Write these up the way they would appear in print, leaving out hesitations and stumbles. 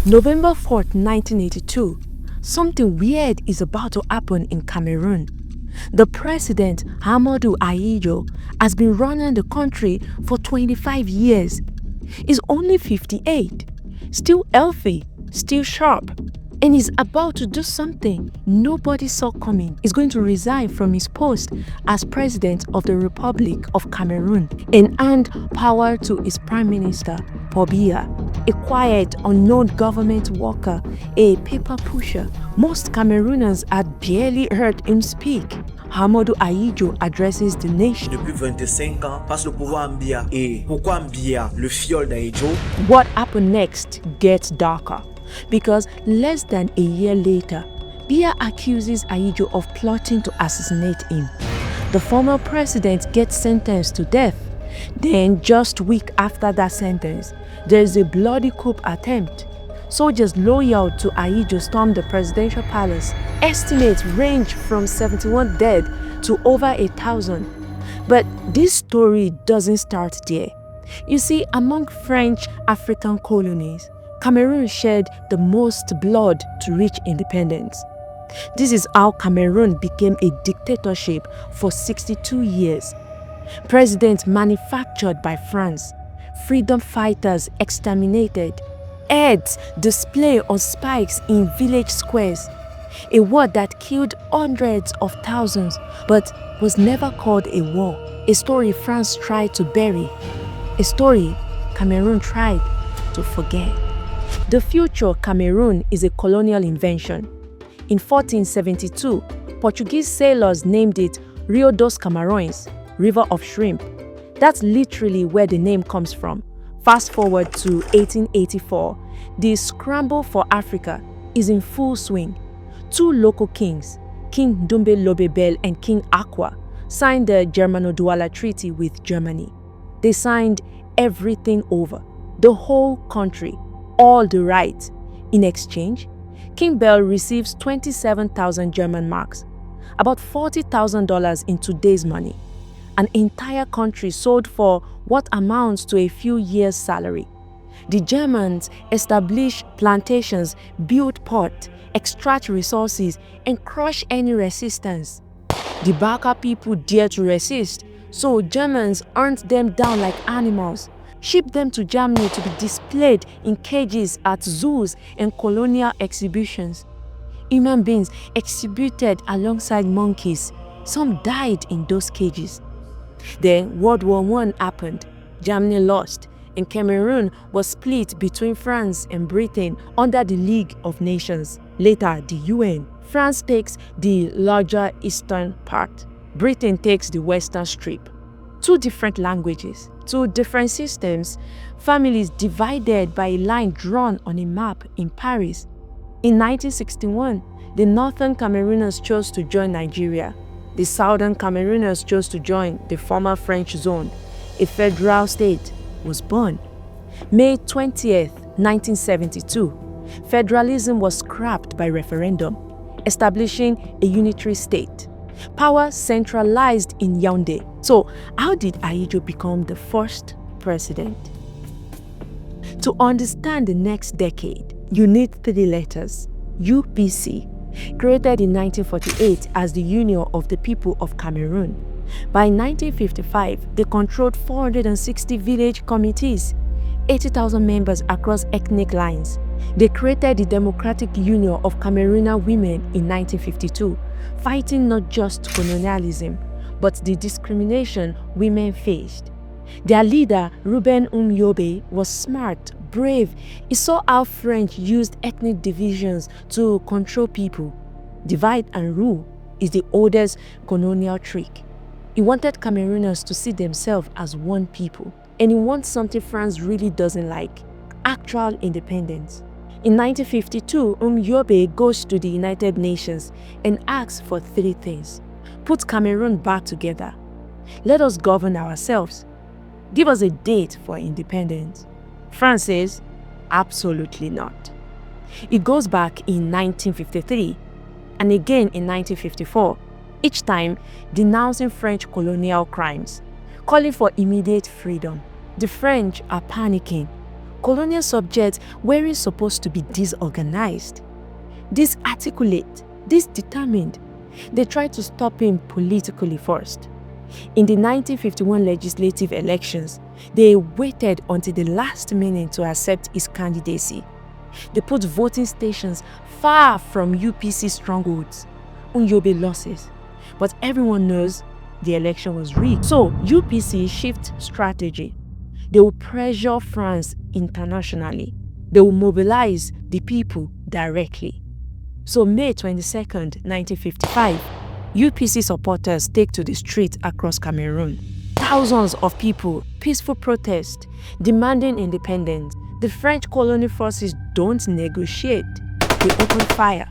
November 4th, 1982, something weird is about to happen in Cameroon. The president, Ahmadou Ahidjo, has been running the country for 25 years. He's only 58, still healthy, still sharp, and he's about to do something nobody saw coming. He's going to resign from his post as president of the Republic of Cameroon and hand power to his prime minister, Paul Biya, a quiet, unknown government worker, a paper pusher. Most Camerooners had barely heard him speak. Ahmadou Ahidjo addresses the nation. Depuis 25 ans, passe le pouvoir en Biya. Et pourquoi en Biya, le fiole d'Ahidjo? What happened next gets darker, because less than a year later, Biya accuses Ahidjo of plotting to assassinate him. The former president gets sentenced to death. Then, just a week after that sentence, there is a bloody coup attempt. Soldiers loyal to Ahidjo stormed the presidential palace. Estimates range from 71 dead to over 1,000. But this story doesn't start there. You see, among French African colonies, Cameroon shed the most blood to reach independence. This is how Cameroon became a dictatorship for 62 years. Presidents manufactured by France, freedom fighters exterminated, heads displayed on spikes in village squares. A war that killed hundreds of thousands but was never called a war. A story France tried to bury. A story Cameroon tried to forget. The future Cameroon is a colonial invention. In 1472, Portuguese sailors named it Rio dos Camarões, River of Shrimp. That's literally where the name comes from. Fast forward to 1884, the scramble for Africa is in full swing. Two local kings, King Dumbe Lobebel and King Aqua, signed the Germano-Douala Treaty with Germany. They signed everything over, the whole country, all the rights. In exchange, King Bell receives 27,000 German marks, about $40,000 in today's money. An entire country sold for what amounts to a few years' salary. The Germans establish plantations, build ports, extract resources, and crush any resistance. The Baka people dare to resist, so Germans hunt them down like animals, ship them to Germany to be displayed in cages at zoos and colonial exhibitions. Human beings exhibited alongside monkeys. Some died in those cages. Then World War I happened. Germany lost, and Cameroon was split between France and Britain under the League of Nations, later the UN. France takes the larger eastern part. Britain takes the western strip. Two different languages, two different systems, families divided by a line drawn on a map in Paris. In 1961, the northern Camerooners chose to join Nigeria. The southern Camerooners chose to join the former French zone. A federal state was born. May 20th, 1972, federalism was scrapped by referendum, establishing a unitary state. Power centralized in Yaoundé. So, how did Ahidjo become the first president? To understand the next decade, you need three letters: UPC, created in 1948 as the Union of the People of Cameroon. By 1955, they controlled 460 village committees, 80,000 members across ethnic lines. They created the Democratic Union of Cameroonian Women in 1952, fighting not just colonialism, but the discrimination women faced. Their leader, Ruben Umyobe, was smart, brave. He saw how French used ethnic divisions to control people. Divide and rule is the oldest colonial trick. He wanted Camerooners to see themselves as one people. And he wants something France really doesn't like: actual independence. In 1952, Umyobe goes to the United Nations and asks for three things. Put Cameroon back together. Let us govern ourselves. Give us a date for independence. France says, absolutely not. It goes back in 1953 and again in 1954, each time denouncing French colonial crimes, calling for immediate freedom. The French are panicking. colonial subjects weren't supposed to be disorganized, disarticulate, determined. They tried to stop him politically first. In the 1951 legislative elections, they waited until the last minute to accept his candidacy. They put voting stations far from UPC strongholds. Unyobe losses. But everyone knows the election was rigged. So UPC shift strategy. They will pressure France internationally. They will mobilize the people directly. So May 22nd, 1955, UPC supporters take to the street across Cameroon. Thousands of people, peaceful protest, demanding independence. The French colonial forces don't negotiate. They open fire,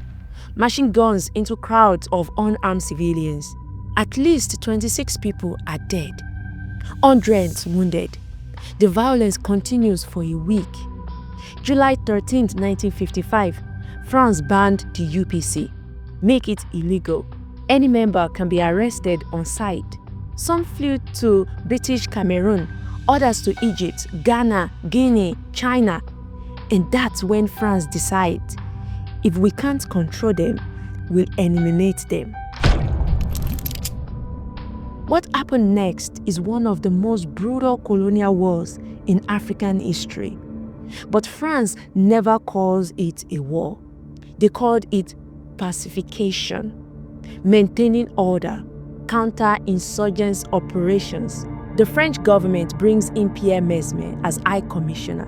machine guns into crowds of unarmed civilians. At least 26 people are dead, hundreds wounded. The violence continues for a week. July 13, 1955, France banned the UPC, make it illegal. Any member can be arrested on sight. Some flew to British Cameroon, others to Egypt, Ghana, Guinea, China. And that's when France decides, if we can't control them, we'll eliminate them. What happened next is one of the most brutal colonial wars in African history. But France never calls it a war. They called it pacification, maintaining order, counter-insurgence operations. The French government brings in Pierre Mesmer as High Commissioner.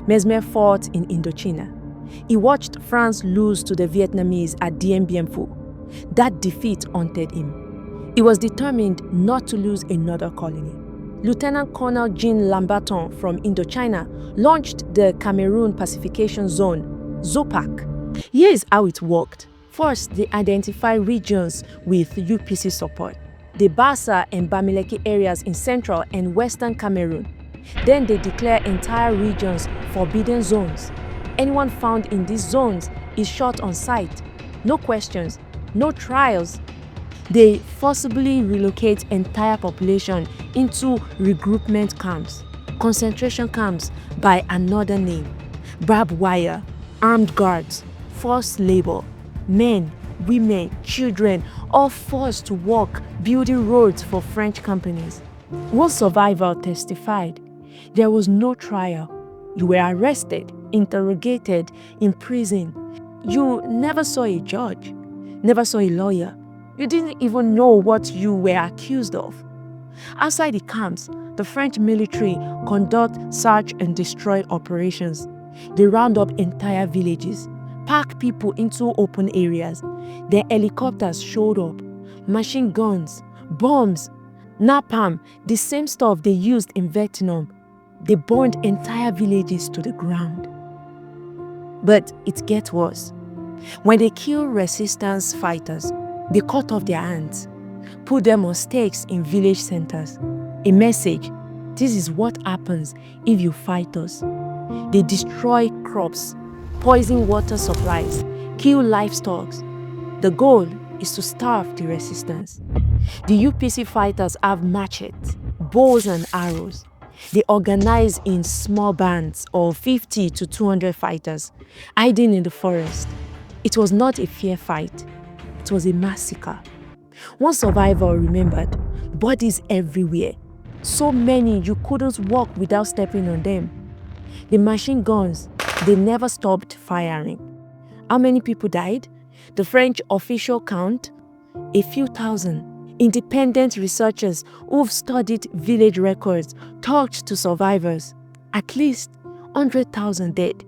Mesmer fought in Indochina. He watched France lose to the Vietnamese at Dien Bien Phu. That defeat haunted him. He was determined not to lose another colony. Lieutenant Colonel Jean Lamberton from Indochina launched the Cameroon Pacification Zone, ZOPAC. Here is how it worked. First, they identify regions with UPC support, the Bassa and Bamileke areas in central and western Cameroon. Then they declare entire regions forbidden zones. Anyone found in these zones is shot on sight. No questions, no trials. They forcibly relocate entire population into regroupment camps, concentration camps by another name, barbed wire, armed guards, forced labor. Men, women, children, all forced to work building roads for French companies. One survivor testified, there was no trial. You were arrested, interrogated, imprisoned. You never saw a judge, never saw a lawyer. You didn't even know what you were accused of. Outside the camps, the French military conduct search and destroy operations. They round up entire villages, pack people into open areas. Their helicopters showed up, machine guns, bombs, napalm, the same stuff they used in Vietnam. They burned entire villages to the ground. But it gets worse. When they kill resistance fighters, they cut off their hands, put them on stakes in village centers. A message, this is what happens if you fight us. They destroy crops, poison water supplies, kill livestock. The goal is to starve the resistance. The UPC fighters have machetes, bows and arrows. They organize in small bands of 50 to 200 fighters, hiding in the forest. It was not a fair fight. It was a massacre. One survivor remembered, bodies everywhere. So many you couldn't walk without stepping on them. The machine guns, they never stopped firing. How many people died? The French official count? A few thousand. Independent researchers who've studied village records talked to survivors. At least 100,000 dead.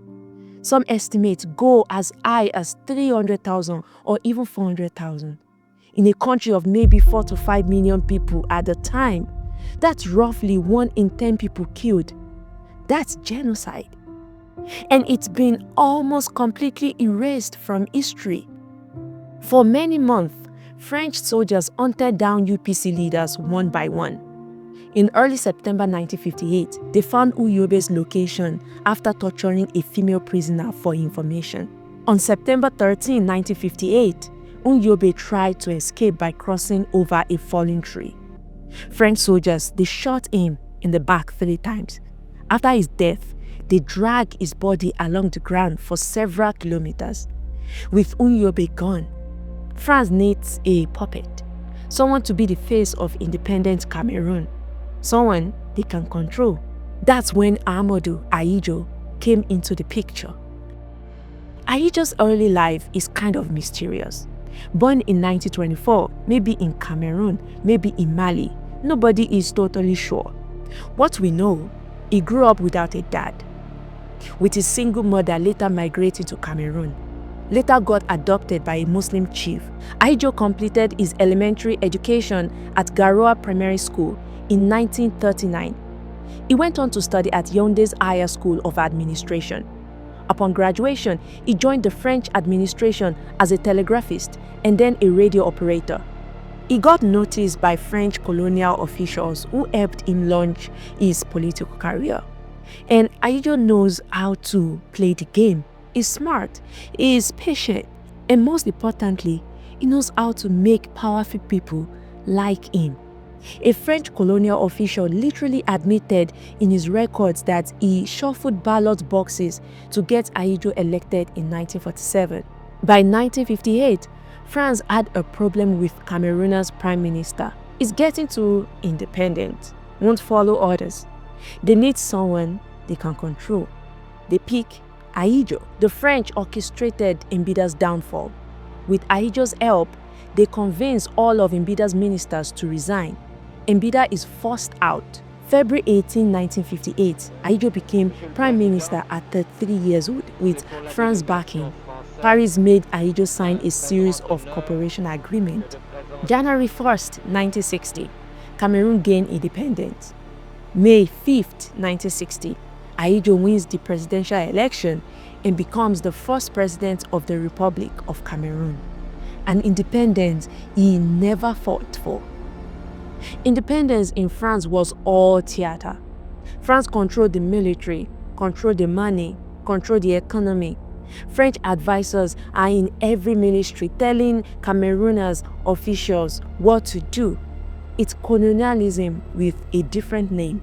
Some estimates go as high as 300,000 or even 400,000. In a country of maybe 4 to 5 million people at the time, that's roughly 1 in 10 people killed. That's genocide. And it's been almost completely erased from history. For many months, French soldiers hunted down UPC leaders one by one. In early September 1958, they found Uyobe's location after torturing a female prisoner for information. On September 13, 1958, Uyobe tried to escape by crossing over a fallen tree. French soldiers, they shot him in the back 3 times. After his death, They drag his body along the ground for several kilometers. With Unyobe gone, France needs a puppet, someone to be the face of independent Cameroon, someone they can control. That's when Ahmadou Ahidjo came into the picture. Ahidjo's early life is kind of mysterious. Born in 1924, maybe in Cameroon, maybe in Mali, nobody is totally sure. What we know, he grew up without a dad, with his single mother later migrating to Cameroon. Later got adopted by a Muslim chief. Ahidjo completed his elementary education at Garoua Primary School in 1939. He went on to study at Yaoundé's Higher School of Administration. Upon graduation, he joined the French administration as a telegraphist and then a radio operator. He got noticed by French colonial officials who helped him launch his political career. And Ahidjo knows how to play the game. He's smart, he is patient, and most importantly, he knows how to make powerful people like him. A French colonial official literally admitted in his records that he shuffled ballot boxes to get Ahidjo elected in 1947. By 1958, France had a problem with Cameroon's prime minister. He's getting too independent, won't follow orders. They need someone they can control. They pick Ahidjo. The French orchestrated Mbida's downfall. With Ahidjo's help, they convinced all of Mbida's ministers to resign. Mbida is forced out. February 18, 1958, Ahidjo became prime minister at 33 years old with France backing. Paris made Ahidjo sign a series of cooperation agreements. January 1st, 1960, Cameroon gained independence. May 5th, 1960, Ahidjo wins the presidential election and becomes the first president of the Republic of Cameroon, an independence he never fought for. Independence in France was all theater. France controlled the military, controlled the money, controlled the economy. French advisors are in every ministry telling Camerooners officials what to do. It's colonialism with a different name.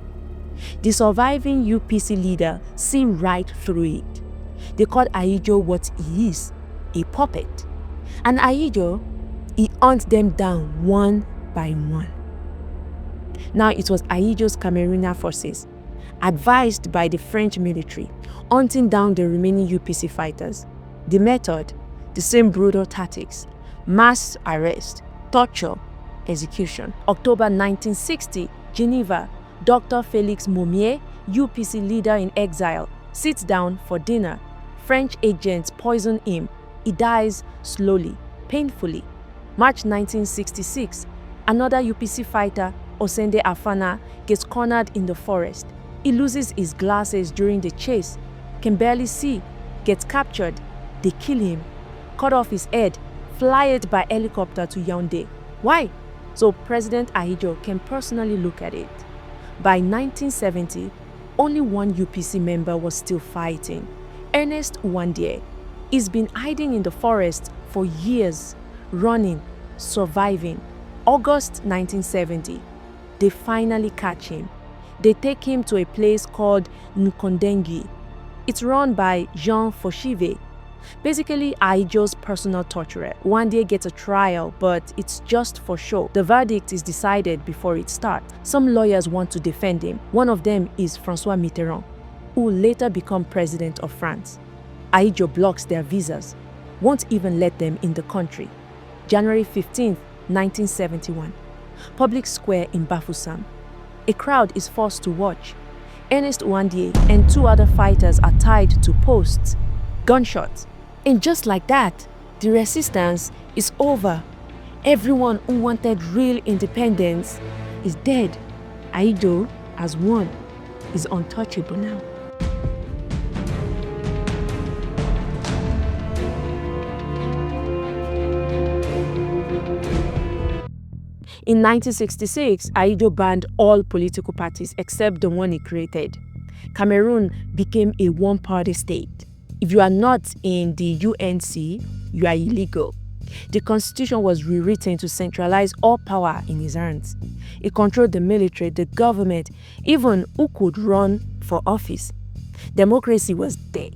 The surviving UPC leader see right through it. They called Ahidjo what he is, a puppet. And Ahidjo, he hunts them down one by one. Now it was Ahidjo's Cameroonian forces, advised by the French military, hunting down the remaining UPC fighters. The method, the same brutal tactics: mass arrest, torture, execution. October 1960, Geneva, Dr. Félix Momier, UPC leader in exile, sits down for dinner. French agents poison him. He dies slowly, painfully. March 1966, another UPC fighter, Osende Afana, gets cornered in the forest. He loses his glasses during the chase, can barely see, gets captured. They kill him, cut off his head, fly it by helicopter to Yaoundé. Why? So President Ahidjo can personally look at it. By 1970, only one UPC member was still fighting, Ernest Ouandié. He's been hiding in the forest for years, running, surviving. August 1970, they finally catch him. They take him to a place called Nkondengi. It's run by Jean Fauchive, basically Ahidjo's personal torturer. Ouandié gets a trial, but it's just for show. The verdict is decided before it starts. Some lawyers want to defend him. One of them is François Mitterrand, who will later become president of France. Ahidjo blocks their visas, won't even let them in the country. January 15, 1971. Public square in Bafoussam. A crowd is forced to watch. Ernest Ouandié and two other fighters are tied to posts. Gunshots. And just like that, the resistance is over. Everyone who wanted real independence is dead. Ahidjo has won. Is untouchable now. In 1966, Ahidjo banned all political parties except the one he created. Cameroon became a one-party state. If you are not in the UNC, you are illegal. The constitution was rewritten to centralize all power in his hands. He controlled the military, the government, even who could run for office. Democracy was there.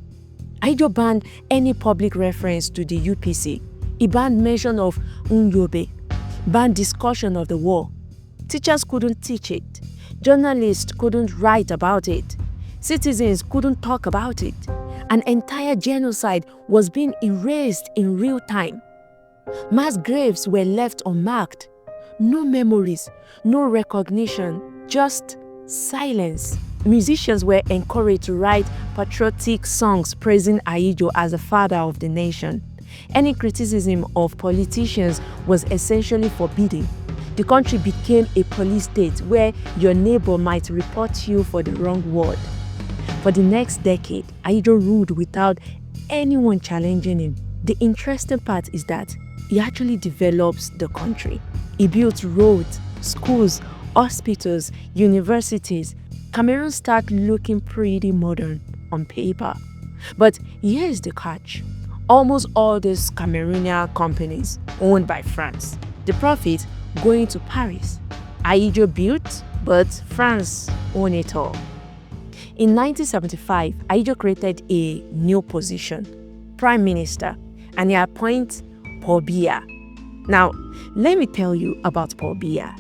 Ahidjo banned any public reference to the UPC. He banned mention of Nyobe, banned discussion of the war. Teachers couldn't teach it. Journalists couldn't write about it. Citizens couldn't talk about it. An entire genocide was being erased in real time. Mass graves were left unmarked. No memories, no recognition, just silence. Musicians were encouraged to write patriotic songs praising Ahidjo as the father of the nation. Any criticism of politicians was essentially forbidden. The country became a police state where your neighbor might report you for the wrong word. For the next decade, Ahidjo ruled without anyone challenging him. The interesting part is that he actually develops the country. He built roads, schools, hospitals, universities. Cameroon started looking pretty modern on paper. But here's the catch. Almost all these Cameroonian companies owned by France. The profit going to Paris. Ahidjo built, but France owned it all. In 1975, Ahidjo created a new position, Prime Minister, and he appointed Paul Biya. Now, let me tell you about Paul Biya.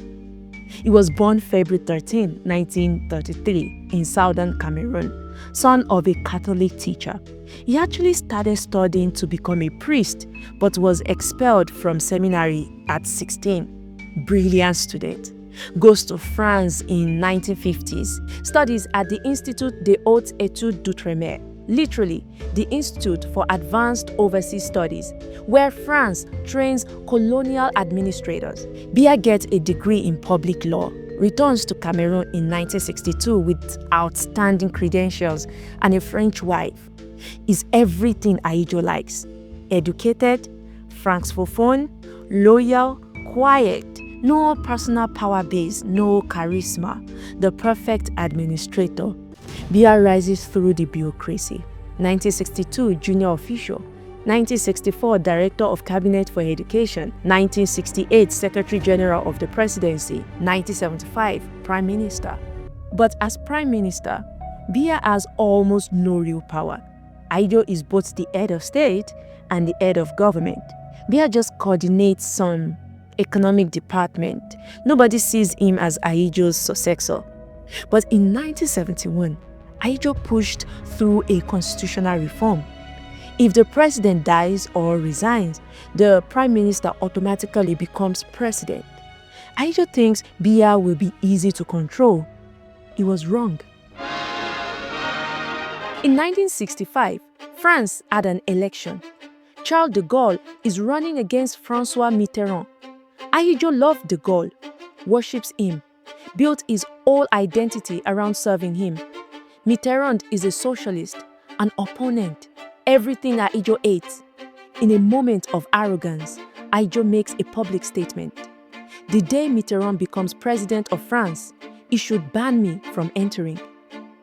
He was born February 13, 1933 in southern Cameroon, son of a Catholic teacher. He actually started studying to become a priest, but was expelled from seminary at 16. Brilliant student. Goes to France in 1950s, studies at the Institut des Hautes Études d'Outre-mer, literally the Institute for Advanced Overseas Studies, where France trains colonial administrators. Biya gets a degree in public law, returns to Cameroon in 1962 with outstanding credentials and a French wife. Is everything Ahidjo likes. Educated, francophone, loyal, quiet, no personal power base, no charisma, the perfect administrator. Biya rises through the bureaucracy. 1962, junior official. 1964, Director of Cabinet for Education. 1968, Secretary General of the Presidency. 1975, Prime Minister. But as Prime Minister, Biya has almost no real power. Ahidjo is both the head of state and the head of government. Biya just coordinates some economic department. Nobody sees him as Ahidjo's successor. But in 1971, Ahidjo pushed through a constitutional reform. If the president dies or resigns, the prime minister automatically becomes president. Ahidjo thinks Biya will be easy to control. He was wrong. In 1965, France had an election. Charles de Gaulle is running against François Mitterrand. Ahidjo loved de Gaulle, worships him, built his whole identity around serving him. Mitterrand is a socialist, an opponent, everything Ahidjo hates. In a moment of arrogance, Ahidjo makes a public statement. The day Mitterrand becomes president of France, he should ban me from entering.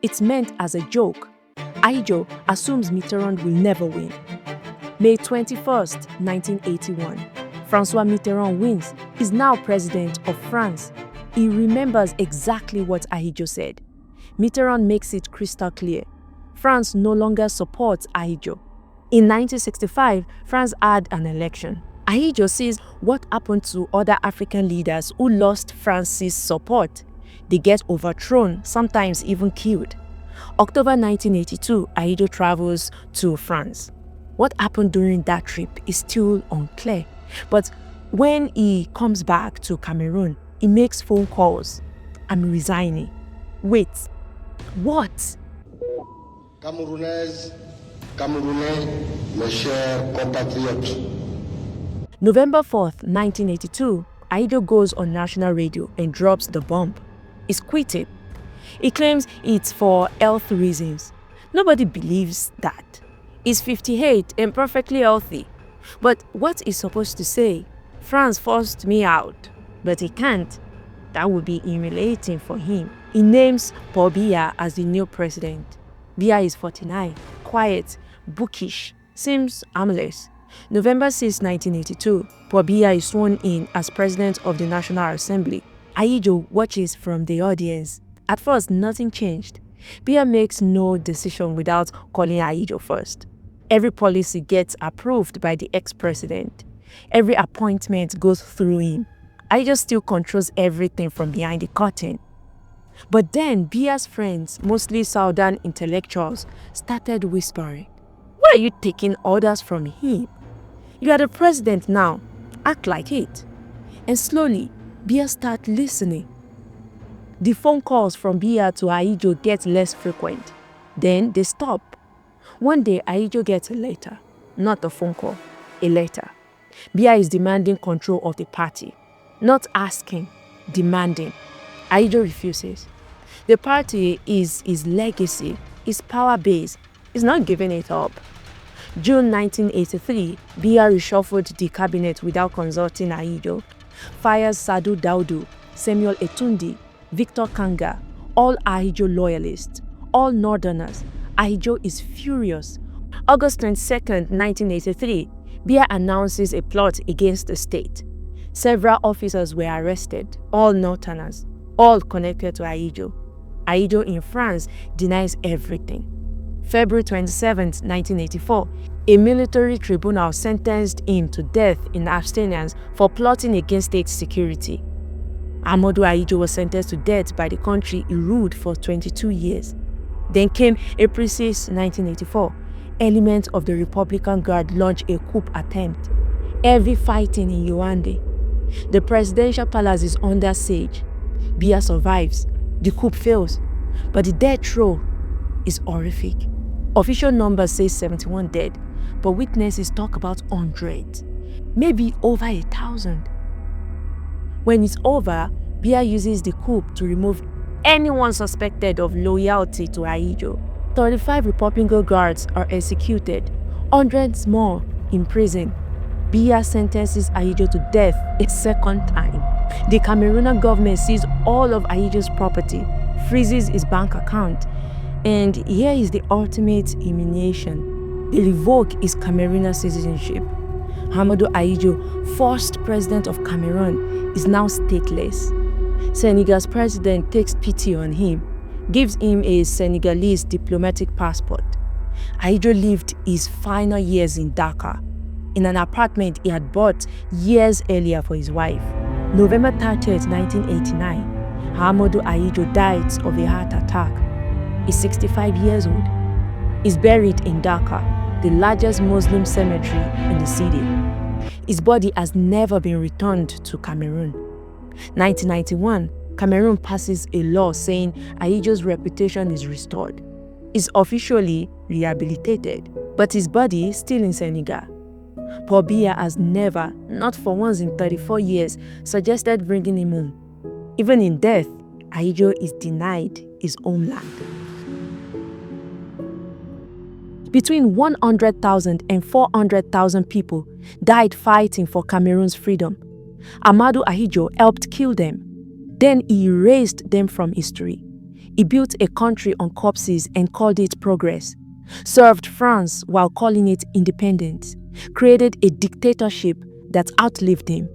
It's meant as a joke. Ahidjo assumes Mitterrand will never win. May 21st, 1981. François Mitterrand wins, is now president of France. He remembers exactly what Ahidjo said. Mitterrand makes it crystal clear. France no longer supports Ahidjo. In 1965, France had an election. Ahidjo sees what happened to other African leaders who lost France's support. They get overthrown, sometimes even killed. October 1982, Ahidjo travels to France. What happened during that trip is still unclear. But when he comes back to Cameroon, he makes phone calls. I'm resigning. Wait, what? Camerounais, mes chers compatriotes. November 4th, 1982, Ahidjo goes on national radio and drops the bomb. He's quitting. He claims it's for health reasons. Nobody believes that. He's 58 and perfectly healthy. But what he's supposed to say? France forced me out. But he can't. That would be humiliating for him. He names Paul Biya as the new president. Biya is 49, quiet, bookish, seems harmless. November 6, 1982, Paul Biya is sworn in as president of the National Assembly. Ahidjo watches from the audience. At first, nothing changed. Biya makes no decision without calling Ahidjo first. Every policy gets approved by the ex-president. Every appointment goes through him. Ahidjo still controls everything from behind the curtain. But then Biya's friends, mostly Southern intellectuals, started whispering, "Why are you taking orders from him? You are the president now. Act like it." And slowly, Biya started listening. The phone calls from Biya to Ahidjo get less frequent. Then they stop. One day, Ahidjo gets a letter. Not a phone call, a letter. Biya is demanding control of the party. Not asking, demanding. Ahidjo refuses. The party is his legacy, his power base. He's not giving it up. June 1983, Biya reshuffled the cabinet without consulting Ahidjo. Fires Sadu Daudu, Samuel Etundi, Victor Kanga, all Ahidjo loyalists, all northerners. Ahidjo is furious. August 22nd, 1983, Biya announces a plot against the state. Several officers were arrested, all northerners, all connected to Ahidjo. Ahidjo in France denies everything. February 27th, 1984, a military tribunal sentenced him to death in abstinence for plotting against state security. Ahmadou Ahidjo was sentenced to death by the country he ruled for 22 years. Then came April 6, 1984. Elements of the Republican Guard launched a coup attempt. Heavy fighting in Yaoundé. The presidential palace is under siege. Biya survives. The coup fails. But the death roll is horrific. Official numbers say 71 dead, but witnesses talk about hundreds, maybe over 1,000. When it's over, Biya uses the coup to remove anyone suspected of loyalty to Ahidjo. 35 Republican guards are executed, hundreds more in prison. Biya sentences Ahidjo to death a second time. The Cameroonian government seizes all of Ahidjo's property, freezes his bank account, and here is the ultimate humiliation. They revoke his Cameroonian citizenship. Ahmadou Ahidjo, first president of Cameroon, is now stateless. Senegal's president takes pity on him, gives him a Senegalese diplomatic passport. Ahidjo lived his final years in Dakar, in an apartment he had bought years earlier for his wife. November 30th, 1989, Ahmadou Ahidjo died of a heart attack. He's 65 years old. He's buried in Dakar, the largest Muslim cemetery in the city. His body has never been returned to Cameroon. 1991, Cameroon passes a law saying Ahidjo's reputation is restored. He's officially rehabilitated, but his body is still in Senegal. Paul Biya has never, not for once in 34 years, suggested bringing him home. Even in death, Ahidjo is denied his homeland. Between 100,000 and 400,000 people died fighting for Cameroon's freedom. Ahmadou Ahidjo helped kill them. Then he erased them from history. He built a country on corpses and called it progress. Served France while calling it independence. Created a dictatorship that outlived him.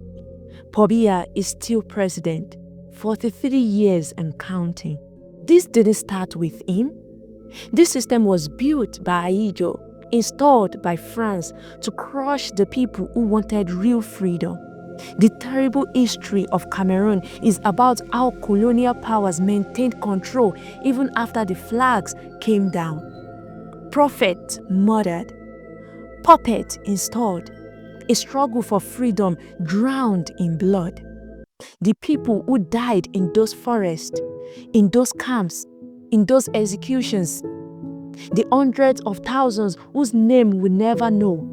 Paul Biya is still president, 43 years and counting. This didn't start with him. This system was built by Ahidjo, installed by France to crush the people who wanted real freedom. The terrible history of Cameroon is about how colonial powers maintained control even after the flags came down. Prophet murdered. Puppet installed. A struggle for freedom drowned in blood. The people who died in those forests, in those camps, in those executions, the hundreds of thousands whose name we never know,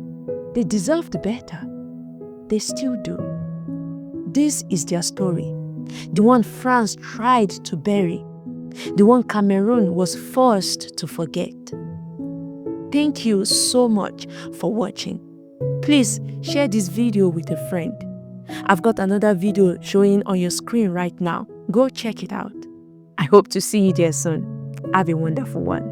they deserved better. They still do. This is their story. The one France tried to bury. The one Cameroon was forced to forget. Thank you so much for watching. Please share this video with a friend. I've got another video showing on your screen right now. Go check it out. I hope to see you there soon. Have a wonderful one.